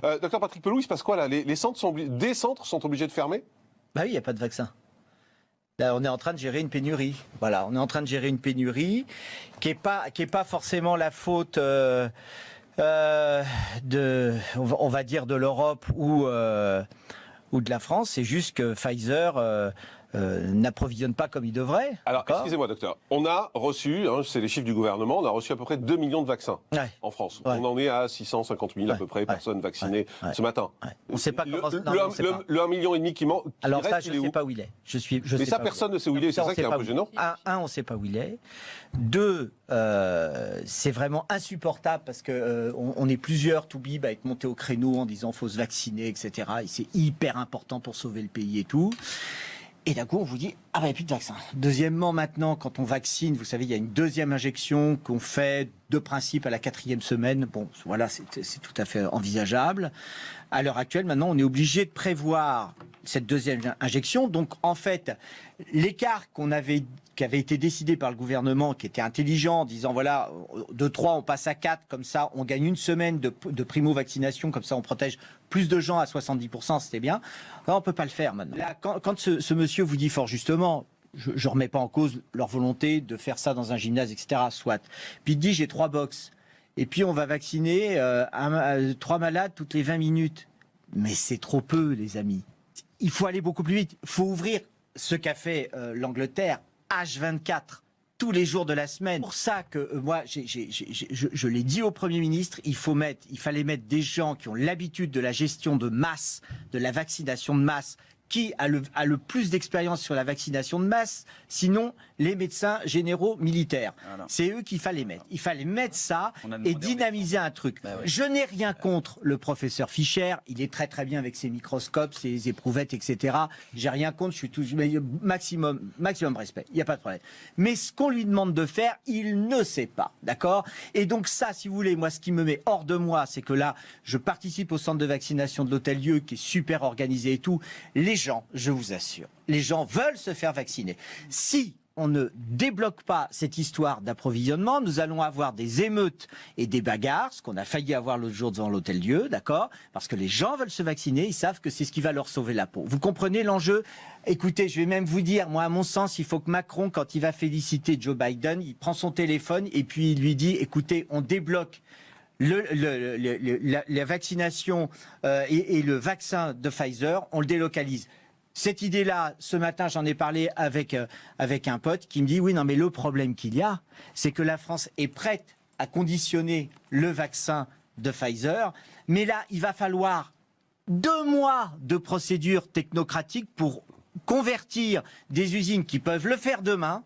Docteur Patrick Pelloux, il se passe quoi là? Les centres des centres sont obligés de fermer? Bah oui, il n'y a pas de vaccin. Là, on est en train de gérer une pénurie. Voilà, on est en train de gérer une pénurie qui est pas forcément la faute on va dire de l'Europe ou de la France. C'est juste que Pfizer n'approvisionne pas comme il devrait. Alors, excusez-moi, docteur. On a reçu, c'est les chiffres du gouvernement, on a reçu à peu près 2 millions de vaccins en France. Ouais. On en est à 650 000 à peu près personnes vaccinées ce matin. Ouais. On ne sait pas comment... Le 1,5 million qui manque. Alors ça, je ne sais pas où il est. Mais ça, personne ne sait où il est. C'est ça qui est un peu gênant. Un, on ne sait pas où il est. Deux, c'est vraiment insupportable parce que on est plusieurs toubibs à être montés au créneau en disant faut se vacciner, etc. Et c'est hyper important pour sauver le pays et tout. Et d'un coup, on vous dit, ah ben, il n'y a plus de vaccin. Deuxièmement, maintenant, quand on vaccine, vous savez, il y a une deuxième injection qu'on fait de principe à la 4e semaine. Bon, voilà, c'est tout à fait envisageable. À l'heure actuelle, maintenant, on est obligé de prévoir cette deuxième injection. Donc, en fait, l'écart qui avait été décidé par le gouvernement, qui était intelligent, en disant, voilà, de 3, on passe à 4, comme ça, on gagne une semaine de primo-vaccination, comme ça, on protège plus de gens à 70%, c'était bien. Là, on ne peut pas le faire maintenant. Là, quand ce monsieur vous dit fort justement, je ne remets pas en cause leur volonté de faire ça dans un gymnase, etc., soit. Puis il dit, j'ai 3 box. Et puis, on va vacciner 3 malades toutes les 20 minutes. Mais c'est trop peu, les amis. Il faut aller beaucoup plus vite. Il faut ouvrir ce qu'a fait l'Angleterre, H24, tous les jours de la semaine. C'est pour ça que moi, je l'ai dit au Premier ministre, il fallait mettre des gens qui ont l'habitude de la gestion de masse, de la vaccination de masse, qui a le plus d'expérience sur la vaccination de masse, sinon les médecins généraux militaires. Voilà. C'est eux qu'il fallait mettre. Il fallait mettre ça et dynamiser un truc. Bah ouais. Je n'ai rien contre le professeur Fischer. Il est très très bien avec ses microscopes, ses éprouvettes, etc. J'ai rien contre. Je suis tout maximum respect. Il n'y a pas de problème. Mais ce qu'on lui demande de faire, il ne sait pas, d'accord? Et donc ça, si vous voulez, moi, ce qui me met hors de moi, c'est que là, je participe au centre de vaccination de l'Hôtel-Dieu, qui est super organisé et tout. Les gens, je vous assure, les gens veulent se faire vacciner. Si on ne débloque pas cette histoire d'approvisionnement, nous allons avoir des émeutes et des bagarres, ce qu'on a failli avoir l'autre jour devant l'Hôtel-Dieu, d'accord? Parce que les gens veulent se vacciner, ils savent que c'est ce qui va leur sauver la peau. Vous comprenez l'enjeu? Écoutez, je vais même vous dire, moi, à mon sens, il faut que Macron, quand il va féliciter Joe Biden, il prend son téléphone et puis il lui dit, écoutez, on débloque la vaccination et le vaccin de Pfizer, on le délocalise. Cette idée-là, ce matin, j'en ai parlé avec un pote qui me dit, oui, non, mais le problème qu'il y a, c'est que la France est prête à conditionner le vaccin de Pfizer, mais là, il va falloir 2 mois de procédure technocratique pour convertir des usines qui peuvent le faire demain.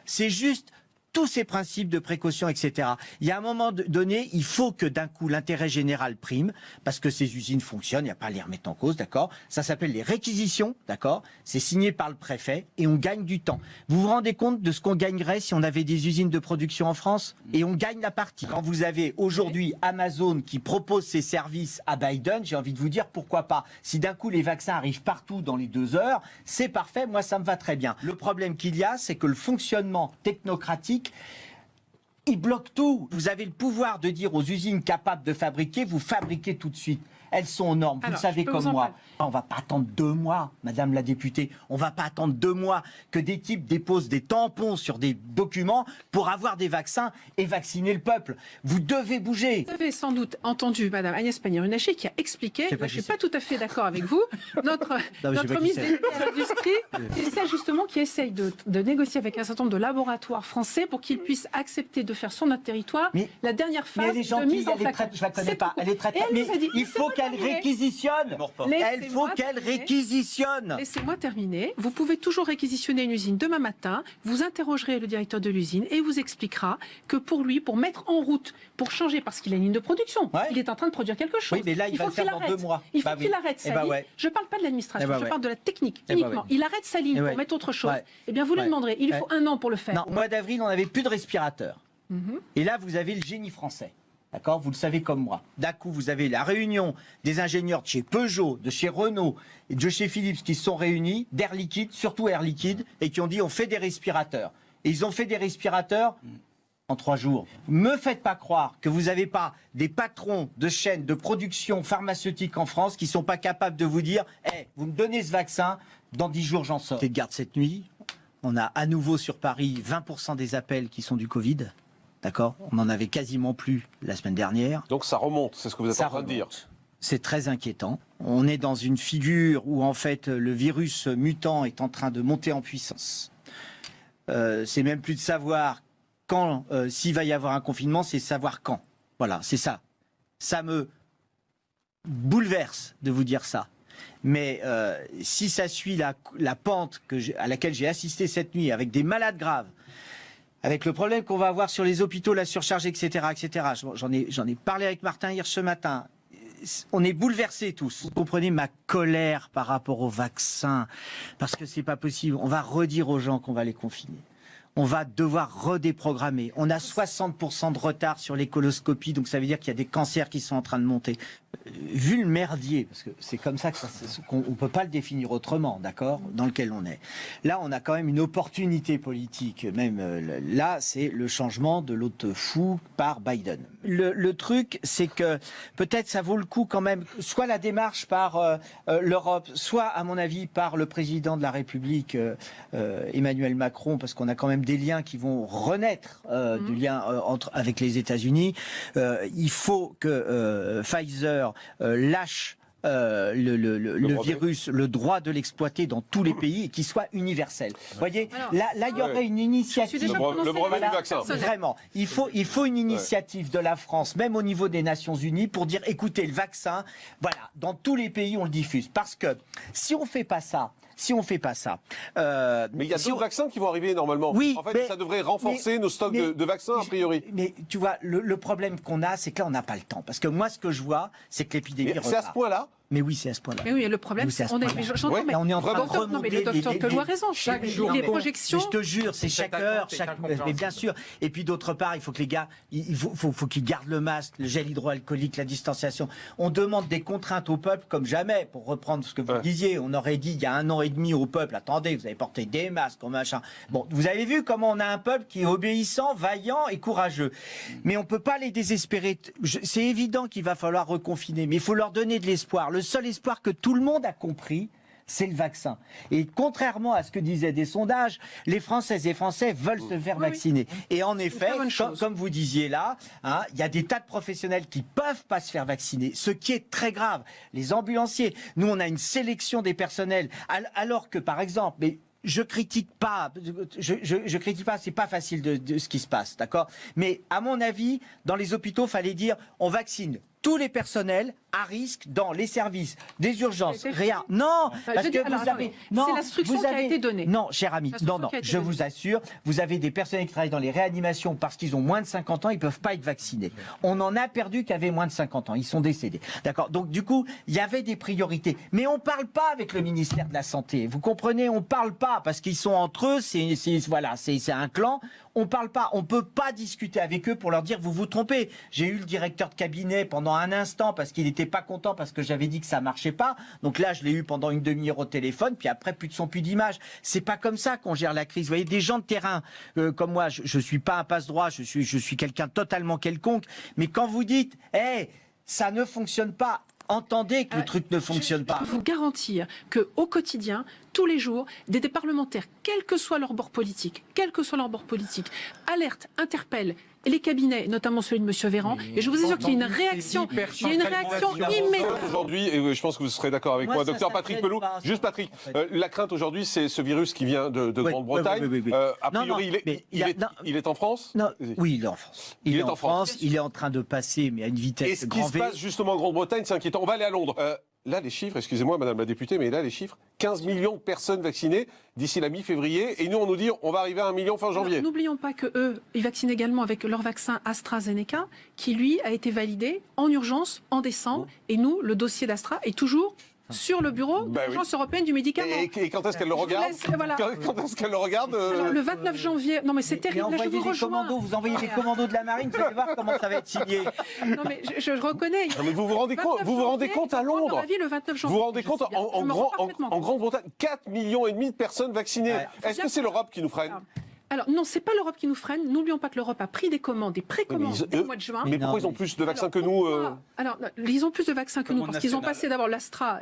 C'est juste tous ces principes de précaution, etc. Il y a un moment donné, il faut que d'un coup l'intérêt général prime, parce que ces usines fonctionnent, il n'y a pas à les remettre en cause, d'accord? Ça s'appelle les réquisitions, d'accord? C'est signé par le préfet et on gagne du temps. Vous vous rendez compte de ce qu'on gagnerait si on avait des usines de production en France? Et on gagne la partie. Quand vous avez aujourd'hui Amazon qui propose ses services à Biden, j'ai envie de vous dire pourquoi pas. Si d'un coup les vaccins arrivent partout dans les 2 heures, c'est parfait, moi ça me va très bien. Le problème qu'il y a, c'est que le fonctionnement technocratique, il bloque tout. Vous avez le pouvoir de dire aux usines capables de fabriquer, vous fabriquez tout de suite. Elles sont aux normes, vous le savez comme moi. On ne va pas attendre 2 mois, Madame la députée. On ne va pas attendre 2 mois que des types déposent des tampons sur des documents pour avoir des vaccins et vacciner le peuple. Vous devez bouger. Vous avez sans doute entendu Madame Agnès Pannier-Runacher qui a expliqué, je ne suis pas tout à fait d'accord avec vous, notre ministre de l'Industrie, c'est ça justement qui essaye de négocier avec un certain nombre de laboratoires français pour qu'ils puissent accepter de faire sur notre territoire la dernière phase de mise en place. Je ne la connais pas. Elle est très... Mais il faut qu'elle réquisitionne. Elle faut qu'elle réquisitionne. Laissez-moi terminer. Vous pouvez toujours réquisitionner une usine demain matin. Vous interrogerez le directeur de l'usine et il vous expliquera que pour lui, pour mettre en route, pour changer, parce qu'il a une ligne de production, il est en train de produire quelque chose. Oui, mais là, il va le faire dans 2 mois. Il faut qu'il arrête sa ligne. Je ne parle pas de l'administration, je parle de la technique uniquement. Il arrête sa ligne pour mettre autre chose. Eh bien, vous lui demanderez. Il lui faut 1 an pour le faire. Non, au mois d'avril, on n'avait plus de respirateurs. Et là, vous avez le génie français. D'accord, vous le savez comme moi. D'un coup, vous avez la réunion des ingénieurs de chez Peugeot, de chez Renault et de chez Philips qui se sont réunis, d'Air Liquide, surtout Air Liquide, et qui ont dit on fait des respirateurs. Et ils ont fait des respirateurs en 3 jours. Me faites pas croire que vous n'avez pas des patrons de chaînes de production pharmaceutique en France qui sont pas capables de vous dire hey, vous me donnez ce vaccin, dans 10 jours j'en sors. De garde cette nuit, on a à nouveau sur Paris 20% des appels qui sont du Covid. D'accord ? On n'en avait quasiment plus la semaine dernière. Donc ça remonte, c'est ce que vous êtes en train de dire. C'est très inquiétant. On est dans une figure où en fait le virus mutant est en train de monter en puissance. C'est même plus de savoir quand, s'il va y avoir un confinement, c'est savoir quand. Voilà, c'est ça. Ça me bouleverse de vous dire ça. Mais si ça suit la pente à laquelle j'ai assisté cette nuit, avec des malades graves, avec le problème qu'on va avoir sur les hôpitaux, la surcharge, etc., etc. J'en ai parlé avec Martin hier ce matin. On est bouleversés tous. Vous comprenez ma colère par rapport au vaccin, parce que c'est pas possible. On va redire aux gens qu'on va les confiner. On va devoir redéprogrammer. On a 60% de retard sur les coloscopies, donc ça veut dire qu'il y a des cancers qui sont en train de monter. Vu le merdier, parce que c'est comme ça qu'on ne peut pas le définir autrement, d'accord, dans lequel on est. Là, on a quand même une opportunité politique. Même là, c'est le changement de l'autre fou par Biden. Le truc, c'est que peut-être ça vaut le coup quand même, soit la démarche par l'Europe, soit, à mon avis, par le président de la République, Emmanuel Macron, parce qu'on a quand même des liens qui vont renaître, du lien avec les États-Unis. Il faut que Pfizer lâche le virus, le droit de l'exploiter dans tous les pays et qu'il soit universel. Vous voyez, là, il y aurait une initiative. Le brevet du vaccin. Vraiment, il faut une initiative de la France, même au niveau des Nations Unies, pour dire, écoutez, le vaccin, voilà, dans tous les pays, on le diffuse. Parce que si on fait pas ça, mais il y a d'autres vaccins qui vont arriver normalement. Oui, en fait, ça devrait renforcer nos stocks de vaccins, a priori. Mais tu vois, le problème qu'on a, c'est que là, on n'a pas le temps. Parce que moi, ce que je vois, c'est que l'épidémie repart. C'est à ce point-là ? Mais oui, c'est à ce point-là. Mais oui, le problème, c'est on est en train de remonter. Non, mais le docteur Pelou a raison. Chaque jour, les projections. Je te jure, c'est chaque heure, mais bien sûr. Et puis d'autre part, il faut que les gars, il faut qu'ils gardent le masque, le gel hydroalcoolique, la distanciation. On demande des contraintes au peuple comme jamais. Pour reprendre ce que vous disiez, on aurait dit il y a 1 an et demi au peuple, attendez, vous avez porté des masques, machin. Bon, vous avez vu comment on a un peuple qui est obéissant, vaillant et courageux. Mais on peut pas les désespérer. C'est évident qu'il va falloir reconfiner, mais il faut leur donner de l'espoir. Le seul espoir que tout le monde a compris, c'est le vaccin. Et contrairement à ce que disaient des sondages, les Françaises et Français veulent se faire vacciner. Et en effet, comme vous disiez là, il y a des tas de professionnels qui peuvent pas se faire vacciner, ce qui est très grave. Les ambulanciers, nous on a une sélection des personnels, alors que par exemple... Je critique pas, c'est pas facile de ce qui se passe, d'accord? Mais à mon avis, dans les hôpitaux, fallait dire on vaccine tous les personnels à risque dans les services des urgences. Rien. Non, parce que vous avez. Non, c'est l'instruction qui a été donnée. Non, cher ami, non, je vous assure, vous avez des personnels qui travaillent dans les réanimations parce qu'ils ont moins de 50 ans, ils peuvent pas être vaccinés. On en a perdu qui avaient moins de 50 ans, ils sont décédés. D'accord. Donc du coup, il y avait des priorités, mais on parle pas avec le ministère de la Santé. Vous comprenez? On parle pas parce qu'ils sont entre eux. C'est un clan. On parle pas, on peut pas discuter avec eux pour leur dire vous vous trompez. J'ai eu le directeur de cabinet pendant un instant parce qu'il était pas content parce que j'avais dit que ça marchait pas. Donc là, je l'ai eu pendant une demi-heure au téléphone, puis après plus de son, plus d'image. C'est pas comme ça qu'on gère la crise. Vous voyez, des gens de terrain comme moi, je suis pas un passe-droit, je suis quelqu'un totalement quelconque. Mais quand vous dites, ça ne fonctionne pas. Entendez que le truc ne fonctionne pas. Je peux vous garantir qu'au quotidien, tous les jours, des parlementaires, quel que soit leur bord politique, alertent, interpellent les cabinets, notamment celui de M. Véran, et je vous assure qu'il y a une réaction, immédiate. Aujourd'hui, et je pense que vous serez d'accord avec moi, docteur Patrick Pelou, juste Patrick, la crainte aujourd'hui, c'est ce virus qui vient de Grande-Bretagne. A priori, il est en France? Non, oui, il est en France. Il est en France, il est en train de passer, mais à une vitesse grand V. Et ce qui se passe justement en Grande-Bretagne, c'est inquiétant. On va aller à Londres. Là, les chiffres, excusez-moi, madame la députée, mais là, les chiffres, 15 millions de personnes vaccinées d'ici la mi-février. Et nous, on nous dit, on va arriver à 1 million fin janvier. N'oublions pas qu'eux, ils vaccinent également avec leur vaccin AstraZeneca, qui, lui, a été validé en urgence en décembre. Et nous, le dossier d'Astra est toujours sur le bureau de l'Agence européenne du médicament. Et quand est-ce qu'elle le regarde? Quand est-ce qu'elle le regarde Le 29 janvier. Non, mais c'est terrible. Là, vous envoyez des commandos de la marine, vous allez voir comment ça va être signé. Non, mais je reconnais. Non, mais vous vous rendez compte à Londres? Le 29 janvier. Vous vous rendez compte en Grande-Bretagne, 4,5 millions de personnes vaccinées. Est-ce que c'est l'Europe qui nous freine? Alors non, c'est pas l'Europe qui nous freine. N'oublions pas que l'Europe a pris des commandes, des précommandes dès le mois de juin. Mais pourquoi ils ont plus de vaccins que nous Alors, ils ont plus de vaccins que nous parce qu'ils ont passé d'abord l'Astra.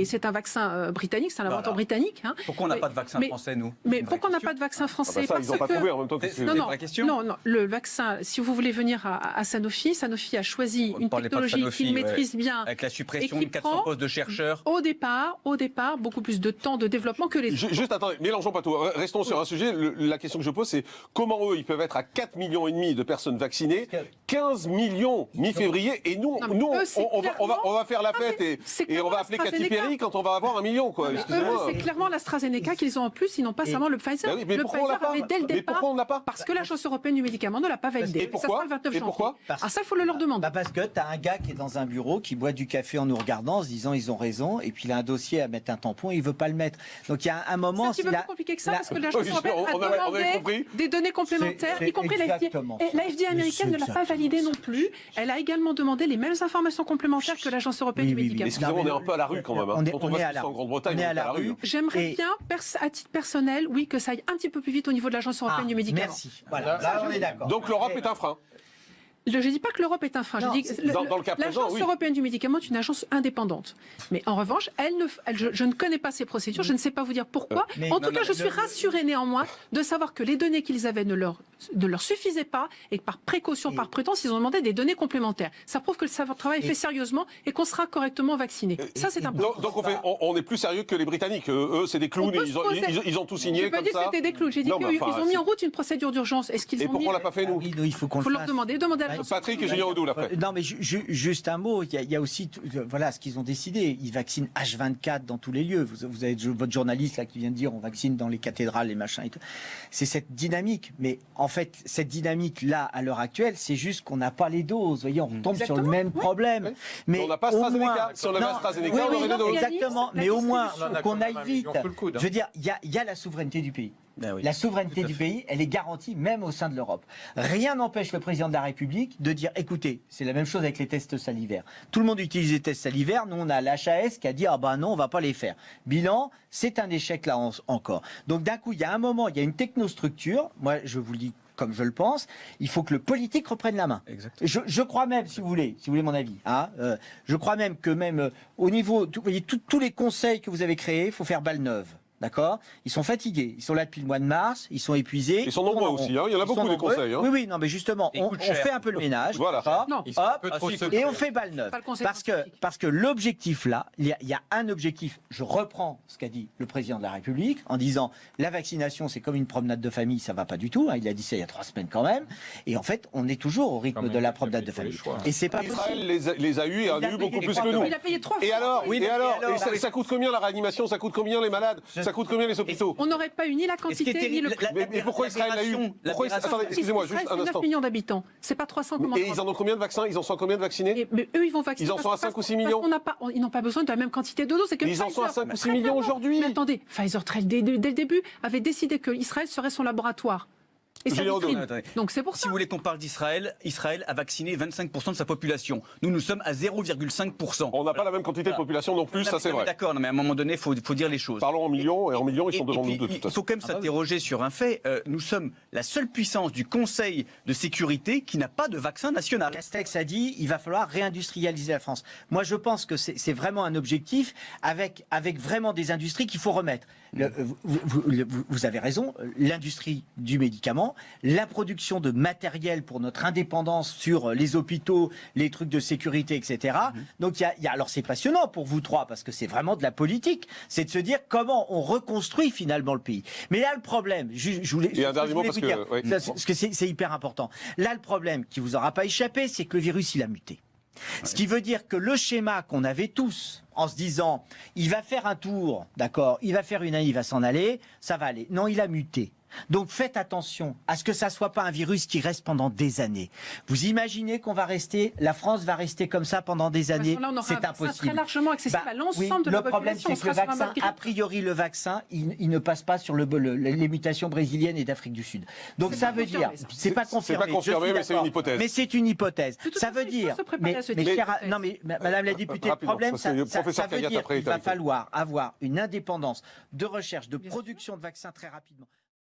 C'est un vaccin britannique, c'est un laboratoire britannique. Hein. Pourquoi on n'a pas de vaccin français, nous? Mais pourquoi on n'a pas de vaccin français? Ils n'ont pas trouvé en même temps. C'est une vraie question. Non, le vaccin, si vous voulez venir à Sanofi, Sanofi a choisi une technologie qu'il maîtrise bien. Avec la suppression de 400 postes de chercheurs. Au départ, beaucoup plus de temps de développement que les autres. Juste, attendez, mélangeons pas tout. Restons sur un sujet. La question que je pose, c'est comment eux, ils peuvent être à 4,5 millions de personnes vaccinées, 15 millions mi-février, et nous, on va faire la fête et on va appeler Katy Perry quand on va avoir 1 million, quoi. C'est clairement l'AstraZeneca qu'ils ont en plus, ils n'ont pas seulement le Pfizer. Mais le pourquoi Pfizer avait dès le départ. Mais pourquoi on ne l'a pas? Parce que l'Agence européenne du médicament ne l'a pas validé. Et pourquoi? Ça sera le 29 janvier. Pourquoi? Ah, ça, il faut le leur demander. Parce que tu as un gars qui est dans un bureau, qui boit du café en nous regardant, en se disant ils ont raison, et puis il a un dossier à mettre un tampon, il veut pas le mettre. Donc il y a un moment... C'est un petit peu plus compliqué que ça, parce que l'Agence européenne a demandé des données complémentaires, y compris la FDA. Et la FDA américaine ne l'a pas validé non plus. Elle a également demandé les mêmes informations complémentaires que l'Agence européenne du médicament. Excusez-moi, on est un peu à la rue quand même. Quand on voit ce qui se fait en Grande-Bretagne, on est à la rue. J'aimerais bien, à titre personnel, oui, que ça aille un petit peu plus vite au niveau de l'Agence européenne du médicament. Merci. Voilà, là on est d'accord. Donc l'Europe est un frein. Je ne dis pas que l'Europe est un frein. Je dis que dans le cas présent, l'Agence européenne du médicament est une agence indépendante. Mais en revanche, je ne connais pas ces procédures. Je ne sais pas vous dire pourquoi. En tout cas, je suis rassurée néanmoins de savoir que les données qu'ils avaient ne leur suffisaient pas et que par précaution, par prudence, ils ont demandé des données complémentaires. Ça prouve que le travail est fait sérieusement et qu'on sera correctement vacciné. Ça, c'est important. Donc on est plus sérieux que les Britanniques. Eux, c'est des clowns. Ils ont tout signé comme ça. Je n'ai pas dit que c'était des clowns. J'ai dit qu'ils ont mis en route une procédure d'urgence. Et pourquoi on l'a pas fait, nous? Il faut qu'on le fasse. Faut leur demander. Patrick et Julien Audoul après. Non mais juste un mot, il y a aussi voilà ce qu'ils ont décidé, ils vaccinent H24 dans tous les lieux. Vous avez votre journaliste là qui vient de dire on vaccine dans les cathédrales, les machins et tout. C'est cette dynamique, mais en fait cette dynamique là à l'heure actuelle, c'est juste qu'on n'a pas les doses. Vous voyez, on retombe sur le même problème. Mais on n'a pas AstraZeneca. Si on avait AstraZeneca, on aurait des doses. Exactement, mais au moins qu'on aille vite. Je veux dire, il y a la souveraineté du pays. La souveraineté du pays, elle est garantie même au sein de l'Europe. Rien n'empêche le président de la République de dire, écoutez, c'est la même chose avec les tests salivaires. Tout le monde utilise les tests salivaires, nous on a l'HAS qui a dit, ah ben non, on va pas les faire. Bilan, c'est un échec là encore. Donc d'un coup, il y a un moment, il y a une technostructure, moi je vous le dis comme je le pense, il faut que le politique reprenne la main. Je crois même, si vous voulez mon avis, hein, je crois même que au niveau, vous voyez, tous les conseils que vous avez créés, il faut faire balle neuve. D'accord? Ils sont fatigués. Ils sont là depuis le mois de mars. Ils sont épuisés. Ils sont nombreux aussi. Hein. Il y en a beaucoup des conseils. Hein. Oui, non, mais justement, on fait un peu le ménage. Voilà. Et on fait balle neuve. Parce que l'objectif là, il y a un objectif. Je reprends ce qu'a dit le président de la République en disant la vaccination, c'est comme une promenade de famille. Ça va pas du tout. Hein. Il a dit ça il y a 3 semaines quand même. Et en fait, on est toujours au rythme de la promenade de famille. Et c'est pas Israël les a eus et en a eu beaucoup plus que nous. Il a payé 3 fois. Et alors, ça coûte combien la réanimation? Ça coûte combien les malades? Ça coûte combien les hôpitaux? On n'aurait pas eu ni la quantité ni le prix. Mais pourquoi Israël l'a eu? Attendez, excusez-moi, juste un instant. 9 millions d'habitants. C'est pas 300 comme Et ils en ont combien de vaccins? Ils en sont combien de vaccinés? Mais eux, ils vont vacciner. Ils en sont à 5 ou 6 millions. Ils n'ont pas besoin de la même quantité de doses. Ils en sont à 5 ou 6 millions aujourd'hui. Mais attendez, Pfizer, dès le début, avait décidé que Israël serait son laboratoire. Et ça donc c'est pour ça. Si vous voulez qu'on parle d'Israël, Israël a vacciné 25% de sa population. Nous sommes à 0,5%. On n'a pas la même quantité de population non plus, ça c'est vrai. D'accord, mais à un moment donné, il faut dire les choses. Parlons en millions, et en millions, ils sont devant nous de toute façon. Il faut quand même s'interroger sur un fait. Nous sommes la seule puissance du Conseil de sécurité qui n'a pas de vaccin national. Castex a dit il va falloir réindustrialiser la France. Moi, je pense que c'est vraiment un objectif avec vraiment des industries qu'il faut remettre. Vous avez raison, l'industrie du médicament, la production de matériel pour notre indépendance sur les hôpitaux, les trucs de sécurité, etc. Donc, alors c'est passionnant pour vous trois, parce que c'est vraiment de la politique. C'est de se dire comment on reconstruit finalement le pays. Mais là, le problème, je voulais parce que c'est hyper important. Là, le problème qui vous aura pas échappé, c'est que le virus, il a muté. Ce qui veut dire que le schéma qu'on avait tous en se disant il va faire un tour, d'accord, il va faire une année, il va s'en aller, ça va aller. Non, il a muté. Donc faites attention à ce que ça soit pas un virus qui reste pendant des années. Vous imaginez qu'on va rester, la France va rester comme ça pendant des années? C'est impossible. Très largement accessible à l'ensemble de la population. Le problème, c'est que le vaccin, a priori, le vaccin, il ne passe pas sur les mutations brésiliennes et d'Afrique du Sud. Donc ça veut dire, c'est pas confirmé. C'est pas confirmé, mais c'est une hypothèse. Mais c'est une hypothèse. Ça veut dire, non mais Madame la députée, le problème, ça veut dire qu'il va falloir avoir une indépendance de recherche, de production de vaccins très rapidement.